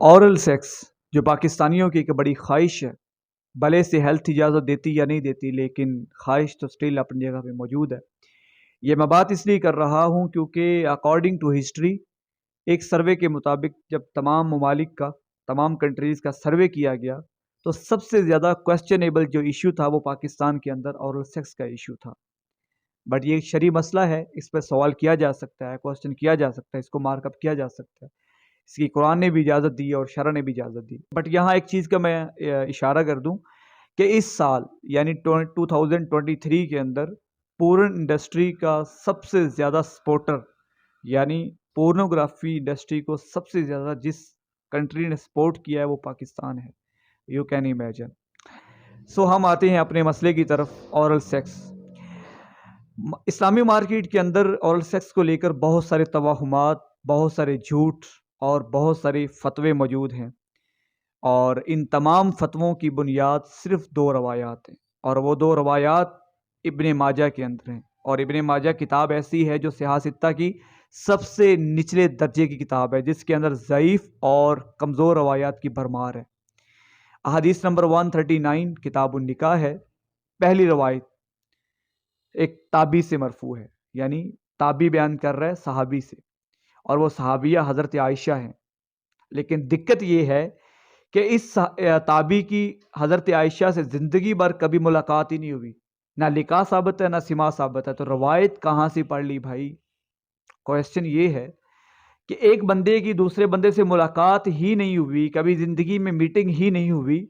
Oral sex جو پاکستانیوں کی ایک بڑی خواہش ہے، بھلے سے ہیلتھ اجازت دیتی یا نہیں دیتی، لیکن خواہش تو سٹل اپنی جگہ پہ موجود ہے۔ یہ میں بات اس لیے کر رہا ہوں کیونکہ اکارڈنگ ٹو ہسٹری ایک سروے کے مطابق جب تمام ممالک کا، تمام کنٹریز کا سروے کیا گیا تو سب سے زیادہ کویسچنیبل جو ایشو تھا وہ پاکستان کے اندر اورل سیکس کا ایشو تھا۔ بٹ یہ شرعی مسئلہ ہے، اس پہ سوال کیا جا سکتا ہے، کوشچن کیا جا سکتا ہے، اس کو مارک اپ کیا جا سکتا ہے۔ اس کی قرآن نے بھی اجازت دی اور شرع نے بھی اجازت دی۔ بٹ یہاں ایک چیز کا میں اشارہ کر دوں کہ اس سال یعنی 2023 کے اندر پورن انڈسٹری کا سب سے زیادہ سپورٹر، یعنی پورنوگرافی انڈسٹری کو سب سے زیادہ جس کنٹری نے سپورٹ کیا ہے وہ پاکستان ہے۔ You can imagine. سو ہم آتے ہیں اپنے مسئلے کی طرف، اورل سیکس۔ اسلامی مارکیٹ کے اندر اورل سیکس کو لے کر بہت سارے توہمات، بہت سارے جھوٹ اور بہت سارے فتوے موجود ہیں، اور ان تمام فتووں کی بنیاد صرف 2 روایات ہیں، اور وہ 2 روایات ابن ماجہ کے اندر ہیں۔ اور ابن ماجہ کتاب ایسی ہے جو صحاح ستہ کی سب سے نچلے درجے کی کتاب ہے، جس کے اندر ضعیف اور کمزور روایات کی بھرمار ہے۔ احادیث نمبر 139 کتاب النکاح ہے۔ پہلی روایت ایک تابعی سے مرفوع ہے، یعنی تابعی بیان کر رہا ہے صحابی سے، اور وہ صحابیہ حضرت عائشہ ہیں۔ لیکن دقت یہ ہے کہ اس تابعی کی حضرت عائشہ سے زندگی بھر کبھی ملاقات ہی نہیں ہوئی، نہ لقاء ثابت ہے نہ سماع ثابت ہے، تو روایت کہاں سے پڑھ لی بھائی؟ کویسچن یہ ہے کہ ایک بندے کی دوسرے بندے سے ملاقات ہی نہیں ہوئی، کبھی زندگی میں میٹنگ ہی نہیں ہوئی،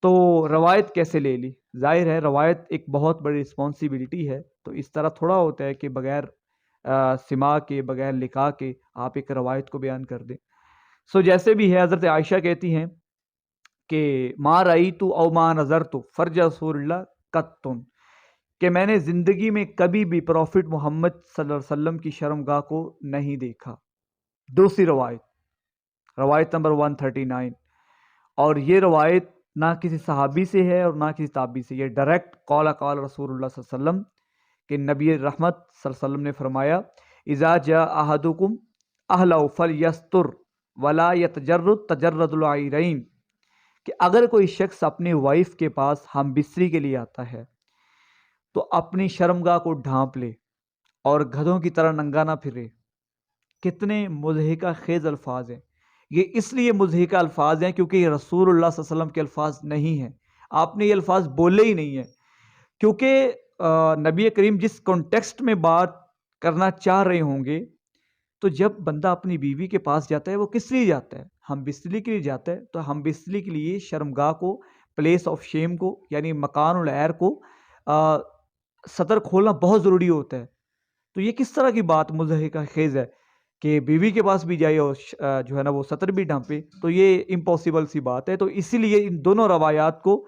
تو روایت کیسے لے لی؟ ظاہر ہے روایت ایک بہت بڑی رسپانسبلٹی ہے، تو اس طرح تھوڑا ہوتا ہے کہ بغیر سماع کے، بغیر لقاء کے آپ ایک روایت کو بیان کر دیں۔ سو جیسے بھی ہے، حضرت عائشہ کہتی ہیں کہ ما رأیت او ما نظرت فرج رسول اللہ قط، کہ میں نے زندگی میں کبھی بھی پروفٹ محمد صلی اللہ علیہ وسلم کی شرمگاہ کو نہیں دیکھا۔ دوسری روایت، روایت نمبر 139، اور یہ روایت نہ کسی صحابی سے ہے اور نہ کسی تابعی سے، یہ ڈائریکٹ قال رسول اللہ صلی اللہ علیہ وسلم کہ نبی رحمت صلی اللہ علیہ وسلم نے فرمایا اذا جاء احدکم اہلہ فلیستر ولا یتجرد تجرد العیرین، کہ اگر کوئی شخص اپنی وائف کے پاس ہم بستری کے لیے آتا ہے تو اپنی شرمگاہ کو ڈھانپ لے اور گدھوں کی طرح ننگا نہ پھرے۔ کتنے مضحکہ خیز الفاظ ہیں! یہ اس لیے مضحکہ الفاظ ہیں کیونکہ یہ رسول اللہ صلی اللہ علیہ وسلم کے الفاظ نہیں ہیں، آپ نے یہ الفاظ بولے ہی نہیں ہیں، کیونکہ نبی کریم جس کانٹیکسٹ میں بات کرنا چاہ رہے ہوں گے، تو جب بندہ اپنی بیوی کے پاس جاتا ہے وہ کس لیے جاتا ہے؟ ہم بستری کے لیے جاتا ہے، تو ہم بستری کے لیے شرمگاہ کو، پلیس آف شیم کو، یعنی مکان العیر کو سطر کھولنا بہت ضروری ہوتا ہے۔ تو یہ کس طرح کی بات مضحکہ خیز ہے کہ بیوی کے پاس بھی جائے اور جو ہے نا وہ سطر بھی ڈھانپے؟ تو یہ امپاسبل سی بات ہے۔ تو اسی لیے ان دونوں روایات کو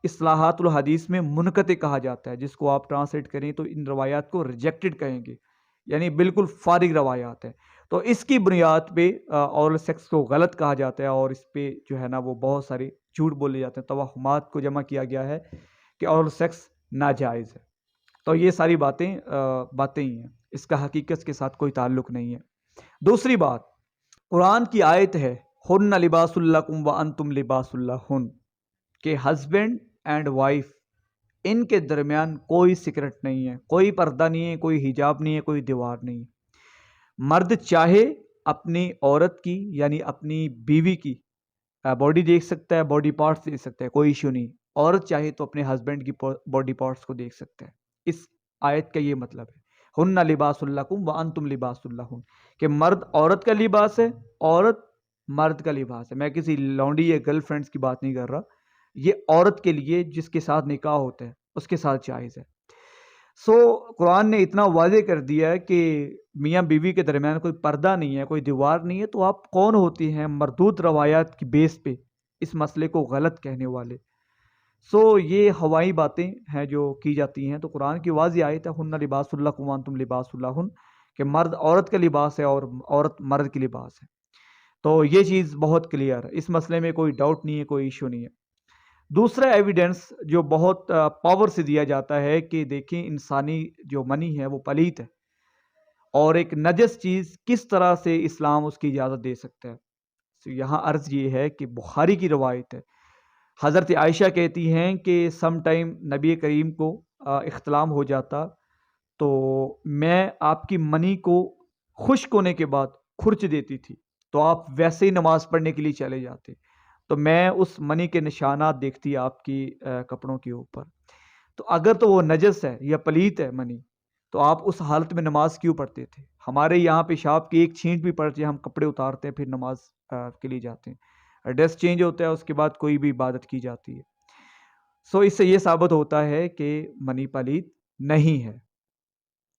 اصطلاحات الحدیث میں منقطع کہا جاتا ہے، جس کو آپ ٹرانسلیٹ کریں تو ان روایات کو ریجیکٹڈ کہیں گے، یعنی بالکل فارغ روایات ہیں۔ تو اس کی بنیاد پہ اورل سیکس کو غلط کہا جاتا ہے، اور اس پہ جو ہے نا وہ بہت سارے جھوٹ بولے جاتے ہیں، توہمات کو جمع کیا گیا ہے کہ اورل سیکس ناجائز ہے۔ تو یہ ساری باتیں ہی ہیں، اس کا حقیقت کے ساتھ کوئی تعلق نہیں ہے۔ دوسری بات، قرآن کی آیت ہے ہن لباس لکم وانتم لباس لہن، کہ ہسبینڈ اینڈ وائف ان کے درمیان کوئی سیکرٹ نہیں ہے، کوئی پردہ نہیں ہے، کوئی حجاب نہیں ہے، کوئی دیوار نہیں ہے۔ مرد چاہے اپنی عورت کی یعنی اپنی بیوی کی باڈی دیکھ سکتا ہے، باڈی پارٹس دیکھ سکتا ہے، کوئی ایشو نہیں۔ عورت چاہے تو اپنے ہسبینڈ کی باڈی پارٹس کو دیکھ سکتا ہے۔ اس آیت کا یہ مطلب ہے ہن لباس لکم وانتم لباس لہن، کہ مرد عورت کا لباس ہے، عورت مرد کا لباس ہے۔ میں کسی لونڈی یا گرل فرینڈس کی بات نہیں کر رہا، یہ عورت کے لیے جس کے ساتھ نکاح ہوتا ہے اس کے ساتھ جائز ہے۔ سو قرآن نے اتنا واضح کر دیا ہے کہ میاں بیوی کے درمیان کوئی پردہ نہیں ہے، کوئی دیوار نہیں ہے، تو آپ کون ہوتی ہیں مردود روایات کی بیس پہ اس مسئلے کو غلط کہنے والے؟ سو یہ ہوائی باتیں ہیں جو کی جاتی ہیں۔ تو قرآن کی واضح آیت ہے ہن لباس لکم وانتم لباس لہن، کہ مرد عورت کا لباس ہے اور عورت مرد کی لباس ہے۔ تو یہ چیز بہت کلیئر ہے، اس مسئلے میں کوئی ڈاؤٹ نہیں ہے، کوئی ایشو نہیں ہے۔ دوسرا ایویڈنس جو بہت پاور سے دیا جاتا ہے کہ دیکھیں انسانی جو منی ہے وہ پلیت ہے، اور ایک نجس چیز کس طرح سے اسلام اس کی اجازت دے سکتا ہے۔ تو یہاں عرض یہ ہے کہ بخاری کی روایت ہے، حضرت عائشہ کہتی ہیں کہ سم ٹائم نبی کریم کو اختلام ہو جاتا تو میں آپ کی منی کو خشک ہونے کے بعد کھرچ دیتی تھی، تو آپ ویسے ہی نماز پڑھنے کے لیے چلے جاتے، تو میں اس منی کے نشانات دیکھتی آپ کی کپڑوں کے اوپر، تو اگر تو وہ نجس ہے یا پلیت ہے منی، تو آپ اس حالت میں نماز کیوں پڑھتے تھے؟ ہمارے یہاں پیشاب کی ایک چھینٹ بھی پڑ جائے ہم کپڑے اتارتے ہیں پھر نماز کے لیے جاتے ہیں، ڈریس چینج ہوتا ہے اس کے بعد کوئی بھی عبادت کی جاتی ہے. سو اس سے یہ ثابت ہوتا ہے کہ منی پلیت نہیں ہے،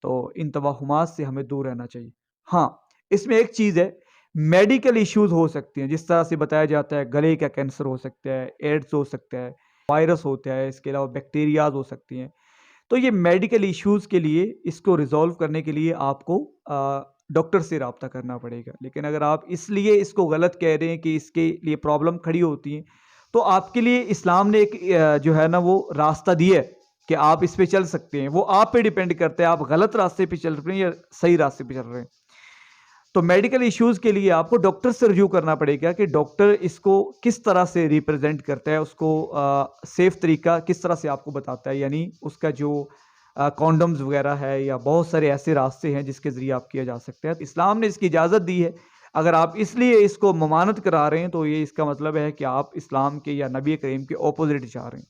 تو ان توہمات سے ہمیں دور رہنا چاہیے. ہاں، اس میں ایک چیز ہے، میڈیکل ایشوز ہو سکتے ہیں، جس طرح سے بتایا جاتا ہے گلے کا کینسر ہو سکتا ہے، ایڈز ہو سکتا ہے، وائرس ہوتا ہے، اس کے علاوہ بیکٹیریاز ہو سکتی ہیں. تو یہ میڈیکل ایشوز کے لیے اس کو ریزالو کرنے کے لیے آپ کو ڈاکٹر سے رابطہ کرنا پڑے گا. لیکن اگر آپ اس لیے اس کو غلط کہہ رہے ہیں کہ اس کے لیے پرابلم کھڑی ہوتی ہیں، تو آپ کے لیے اسلام نے ایک جو ہے نا وہ راستہ دیا ہے کہ آپ اس پہ چل سکتے ہیں. وہ آپ پہ ڈیپینڈ کرتا ہے آپ غلط راستے پہ چل رہے ہیں یا صحیح راستے پہ چل رہے ہیں. تو میڈیکل ایشوز کے لیے آپ کو ڈاکٹر سے رجوع کرنا پڑے گا کہ ڈاکٹر اس کو کس طرح سے ریپرزینٹ کرتا ہے، اس کو سیف طریقہ کس طرح سے آپ کو بتاتا ہے، یعنی اس کا جو کانڈمز وغیرہ ہے یا بہت سارے ایسے راستے ہیں جس کے ذریعے آپ کیا جا سکتا ہے. اسلام نے اس کی اجازت دی ہے. اگر آپ اس لیے اس کو ممانعت کرا رہے ہیں تو یہ اس کا مطلب ہے کہ آپ اسلام کے یا نبی کریم کے اپوزٹ چاہ رہے ہیں.